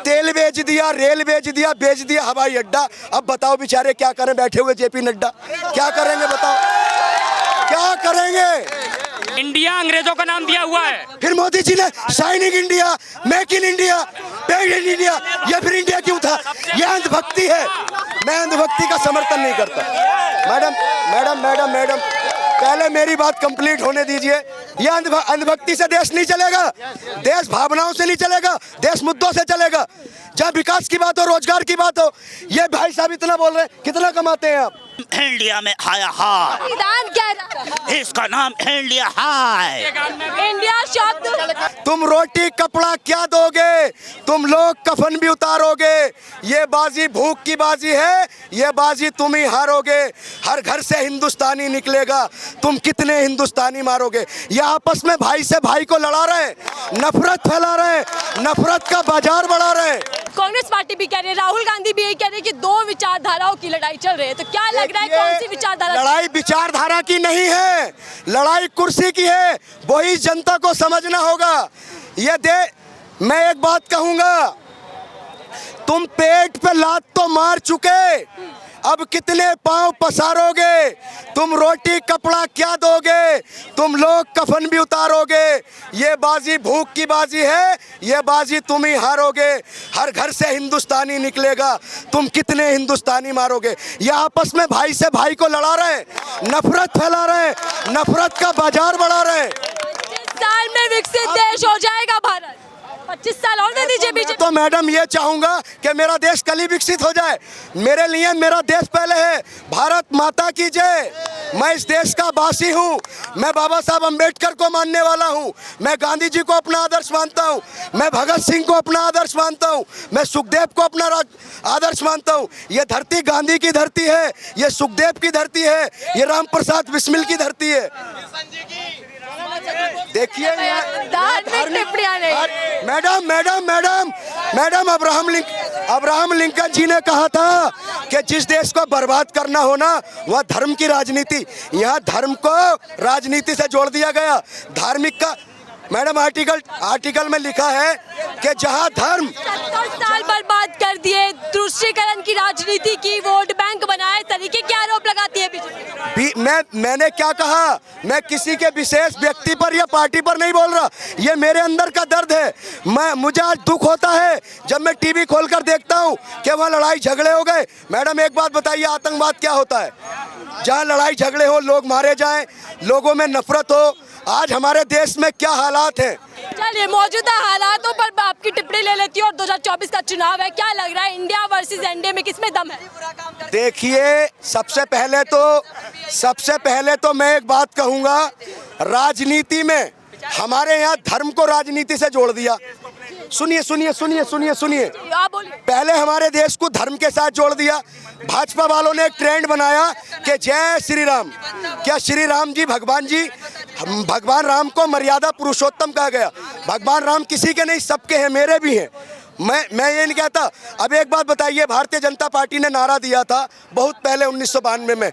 तेल बेच दिया, रेल बेच दिया हवाई अड्डा। अब बताओ बेचारे क्या करें, बैठे हुए जेपी नड्डा क्या करेंगे, बताओ क्या करेंगे। इंडिया अंग्रेजों का नाम दिया हुआ है। फिर मोदी जी ने shining India, make in India, made in India, ये फिर इंडिया क्यों था? ये अंधभक्ति है। मैं अंधभक्ति का समर्थन नहीं करता। मैडम पहले मेरी बात कंप्लीट होने दीजिए। ये अंधभक्ति से देश नहीं चलेगा, देश भावनाओं से नहीं चलेगा, देश मुद्दों से चलेगा। जब विकास की बात हो, रोजगार की बात हो, ये भाई साहब इतना बोल रहे हैं, कितना कमाते हैं आप? इंडिया में हाया हाय, संविधान कह रहा है इसका नाम इंडिया हाय। इंडिया शब्द। तुम रोटी कपड़ा क्या दोगे, तुम लोग कफन भी उतारोगे। ये बाजी भूख की बाजी है, ये बाजी तुम ही हारोगे। हर घर से हिंदुस्तानी निकलेगा, तुम कितने हिंदुस्तानी मारोगे। ये आपस में भाई से भाई को लड़ा रहे, नफरत फैला रहे, नफरत का बाजार बढ़ा रहे। कांग्रेस पार्टी भी कह रही है, राहुल गांधी भी यही कह रहे हैं कि दो विचारधाराओं की लड़ाई चल रही है। तो क्या लग रहा है कौन सी विचारधारा? लड़ाई विचारधारा की नहीं है, लड़ाई कुर्सी की है। वही जनता को समझना होगा। मैं एक बात कहूंगा, तुम पेट पे लात तो मार चुके, अब कितने पांव पसारोगे। तुम रोटी कपड़ा क्या दोगे, तुम लोग कफन भी उतारोगे। ये बाजी भूख की बाजी है, ये बाजी तुम ही हारोगे। हर घर से हिंदुस्तानी निकलेगा, तुम कितने हिंदुस्तानी मारोगे। ये आपस में भाई से भाई को लड़ा रहे, नफरत फैला रहे, नफरत का बाजार बढ़ा रहे। 25 साल में विकसित देश हो जाएगा भारत। 25 साल और दे दीजिए बीजेपी। तो मैडम ये चाहूंगा कि मेरा देश कल ही विकसित हो जाए। मेरे लिए मेरा देश पहले है। भारत माता की जय। मैं इस देश का वासी हूँ। मैं बाबा साहब अम्बेडकर को मानने वाला हूँ। मैं गांधी जी को अपना आदर्श मानता हूँ। मैं भगत सिंह को अपना आदर्श मानता हूँ। मैं सुखदेव को अपना आदर्श मानता हूँ। ये धरती गांधी की धरती है, ये सुखदेव की धरती है, ये राम प्रसाद बिस्मिल की धरती है। देखिए धार्मिक टिप्पणियां नहीं। मैडम अब्राहम लिंकन जी ने कहा था कि जिस देश को बर्बाद करना हो ना, वह धर्म की राजनीति। यहाँ धर्म को राजनीति से जोड़ दिया गया। धार्मिक का मैडम आर्टिकल में लिखा है कि जहाँ धर्म 70 साल बर्बाद कर दिए, तुष्टीकरण की राजनीति की, वोट बैंक बनाए, तरीके क्या आरोप लगाती है बीजेपी? मैंने क्या कहा? मैं किसी के विशेष व्यक्ति पर या पार्टी पर नहीं बोल रहा। ये मेरे अंदर का दर्द है। मुझे आज दुख होता है जब मैं टीवी खोलकर देखता हूँ कि वहाँ लड़ाई झगड़े हो गए। मैडम एक बात बताइए, आतंकवाद क्या होता है? जहाँ लड़ाई झगड़े हो, लोग मारे जाएं, लोगों में नफरत हो। आज हमारे देश में क्या हालात हैं? चलिए मौजूदा हालातों पर आपकी टिप्पणी ले लेती हूँ। और 2024 का चुनाव है, क्या लग रहा है इंडिया वर्सेस एनडीए में किसमें दम है? देखिए, सबसे पहले तो मैं एक बात कहूंगा, राजनीति में हमारे यहाँ धर्म को राजनीति से जोड़ दिया। सुनिए आप बोलिए। पहले हमारे देश को धर्म के साथ जोड़ दिया। भाजपा वालों ने एक ट्रेंड बनाया कि जय श्री राम। क्या श्री राम जी भगवान राम को मर्यादा पुरुषोत्तम कहा गया। भगवान राम किसी के नहीं, सबके हैं, मेरे भी हैं। मैं ये नहीं कहता। अब एक बात बताइए, भारतीय जनता पार्टी ने नारा दिया था बहुत पहले 1992 में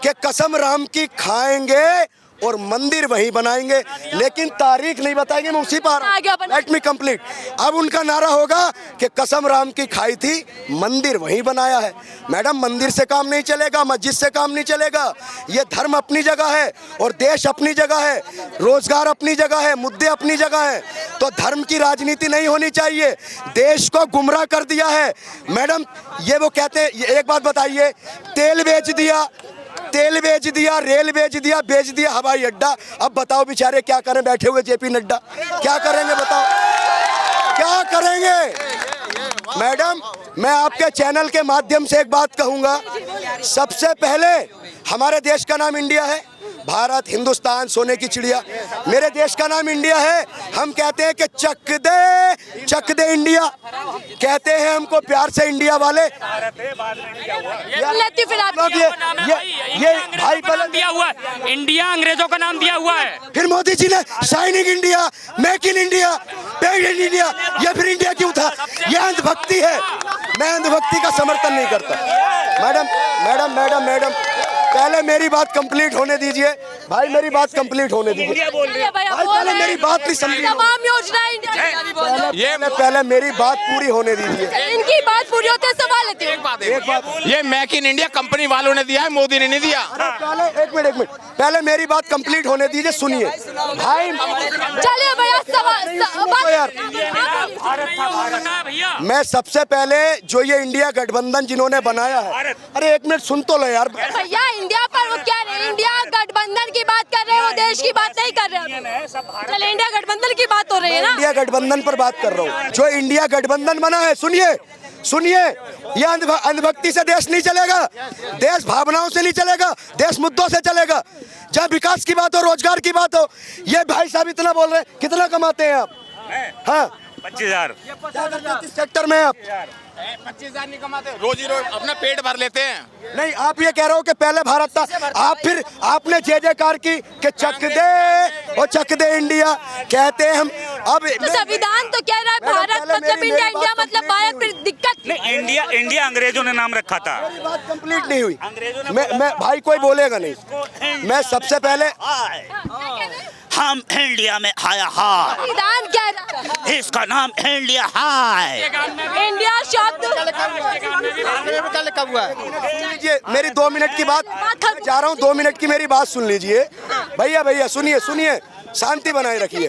कि कसम राम की खाएंगे और मंदिर वहीं बनाएंगे, लेकिन तारीख नहीं बताएंगे। मैं उसी पर लेट मी कंप्लीट। अब उनका नारा होगा कि कसम राम की खाई थी, मंदिर वहीं बनाया है। मैडम, मंदिर से काम नहीं चलेगा, मस्जिद से काम नहीं चलेगा। ये धर्म अपनी जगह है और देश अपनी जगह है, रोजगार अपनी जगह है, मुद्दे अपनी जगह है। तो धर्म की राजनीति नहीं होनी चाहिए। देश को गुमराह कर दिया है मैडम। ये वो कहते हैं, एक बात बताइए, तेल बेच दिया, रेल बेच दिया हवाई अड्डा। अब बताओ बेचारे क्या करें, बैठे हुए जेपी नड्डा क्या करेंगे, बताओ क्या करेंगे। मैडम, मैं आपके चैनल के माध्यम से एक बात कहूंगा। सबसे पहले हमारे देश का नाम इंडिया है। भारत, हिंदुस्तान, सोने की चिड़िया। मेरे देश का नाम इंडिया है। हम कहते हैं कि चक दे इंडिया, कहते हैं हमको प्यार से इंडिया वाले। ये भाई नाम दिया हुआ है, इंडिया अंग्रेजों का नाम दिया हुआ है। फिर मोदी जी ने shining India, make in India, made in India, ये फिर इंडिया क्यों था? ये अंधभक्ति है। मैं अंधभक्ति का समर्थन नहीं करता। मैडम पहले मेरी बात कंप्लीट होने दीजिए भाई, मेरी बात कंप्लीट होने दीजिए चलिए भैया, भाई, बोल पहले रहे मेरी हैं। बात नहीं समझी। तमाम योजनाएं इंडिया की बोल रहे हैं। पहले मेरी बात पूरी होने दीजिए। इनकी बात पूरी होते सवाल लेते हैं। एक बात ये मेक इन इंडिया कंपनी वालों ने दिया है, मोदी ने नहीं दिया। पहले एक मिनट पहले मेरी बात कंप्लीट होने दीजिए, सुनिए भाई। चलिए भैया यार भैया मैं सबसे पहले जो ये इंडिया गठबंधन जिन्होंने बनाया है, अरे एक मिनट सुन तो लो यार। भैया इंडिया पर वो क्या रहे हैं? इंडिया गठबंधन की बात कर रहे हैं, वो देश की बात नहीं कर रहे हैं। चलिए इंडिया गठबंधन की बात हो रही है ना। इंडिया गठबंधन पर बात कर रहा हूँ। जो इंडिया गठबंधन बना है, सुनिए सुनिए, ये अंधभक्ति से देश नहीं चलेगा, देश भावनाओं से नहीं चलेगा, देश मुद्दों से चलेगा। जब विकास की बात हो, रोजगार की बात हो, ये भाई साहब इतना बोल रहे हैं, कितना कमाते हैं आप? हाँ 25,000। क्या करते हैं इस सेक्टर में आप? 25,000 नहीं कमाते, रोजी रोज अपना पेट भर लेते हैं। नहीं, आप ये कह रहे हो कि पहले भारत था, आप फिर आपने जय जयकार की कि चक दे, ओ चक दे इंडिया कहते हैं हम। अब तो संविधान तो कह रहा है भारत मतलब इंडिया, इंडिया मतलब भारत, फिर दिक्कत नहीं, इंडिया अंग्रेजों ने नाम रखा था। मेरी बात कंप्लीट नहीं हुई। मैं भाई कोई बोलेगा नहीं। मैं सबसे पहले हम इंडिया में हाय हाय, संविधान कह रहा है। इसका नाम इंडिया हाय। इंडिया शब्द लीजिए, मेरी 2 मिनट की बात मैं जा रहा हूँ, 2 मिनट की मेरी बात सुन लीजिए भैया सुनिए सुनिए, शांति बनाए रखिए।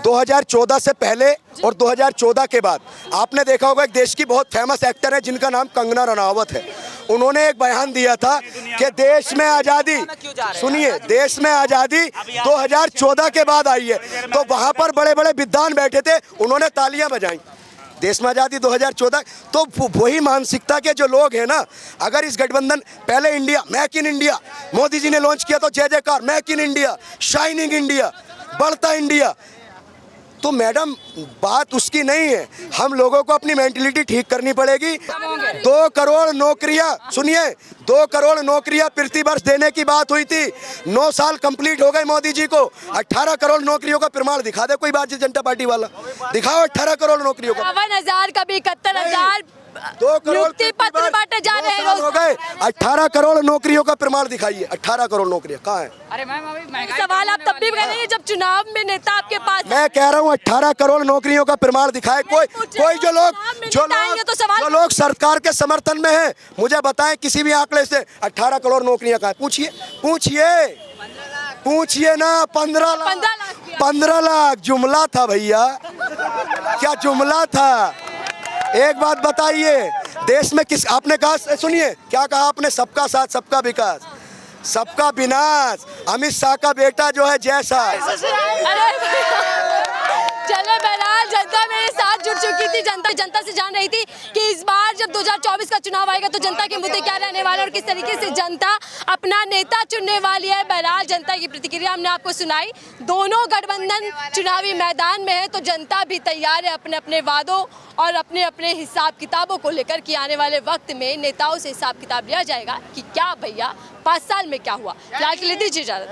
2014 से पहले और 2014 के बाद आपने देखा होगा, एक देश की बहुत फेमस एक्टर है जिनका नाम कंगना रनावत है। उन्होंने एक बयान दिया था कि देश में आज़ादी, सुनिए, देश में आज़ादी 2014 के बाद आई है। तो वहाँ पर बड़े बड़े विद्वान बैठे थे, उन्होंने तालियां बजाई। देश में आज़ादी 2014। तो वही मानसिकता के जो लोग हैं ना, अगर इस गठबंधन, पहले India, make in India Modi ji ने लॉन्च किया तो जय जयकार, make in India, shining India, बढ़ता इंडिया। तो मैडम बात उसकी नहीं है, हम लोगों को अपनी मेंटलिटी ठीक करनी पड़ेगी। 2 करोड़ नौकरियां, सुनिए, 2 करोड़ नौकरियां प्रति वर्ष देने की बात हुई थी। 9 साल कंप्लीट हो गए मोदी जी को। 18 करोड़ नौकरियों का प्रमाण दिखा दे कोई भारतीय जनता पार्टी वाला, दिखाओ 18 करोड़ नौकरियों का। 52,000 कभी 71,000 2 करोड़ नियुक्ति पत्र बांटे जा रहे हैं हो गए। 18 करोड़ नौकरियों का प्रमाण दिखाइए। 18 करोड़ नौकरियां कहाँ है? अरे मैम अभी सवाल आप तब भी करेंगे जब चुनाव में नेता आपके पास। मैं कह रहा हूँ 18 करोड़ नौकरियों का प्रमाण दिखाए कोई जो लोग सरकार के समर्थन में हैं, मुझे बताएं किसी भी आंकड़े से 18 करोड़ नौकरियां कहाँ? पूछिए ना। 15 लाख जुमला था भैया, क्या जुमला था? एक बात बताइए, देश में किस, आपने कहा, सुनिए क्या कहा आपने, सबका साथ सबका विकास, सबका विनाश। अमित शाह का बेटा जो है जैसा। चले बहरहाल जनता मेरे साथ जुड़ चुकी थी। जनता से जान रही थी कि इस बार जब 2024 का चुनाव आएगा तो जनता के मुद्दे क्या रहने वाले और किस तरीके से जनता अपना नेता चुनने वाली है। बहरहाल जनता की प्रतिक्रिया हमने आपको सुनाई। दोनों गठबंधन चुनावी मैदान में है, तो जनता भी तैयार है अपने अपने वादों और अपने अपने हिसाब किताबों को लेकर कि आने वाले वक्त में नेताओं से हिसाब किताब लिया जाएगा कि क्या भैया 5 साल में क्या हुआ। फिलहाल के लिए दीजिए इजाजत।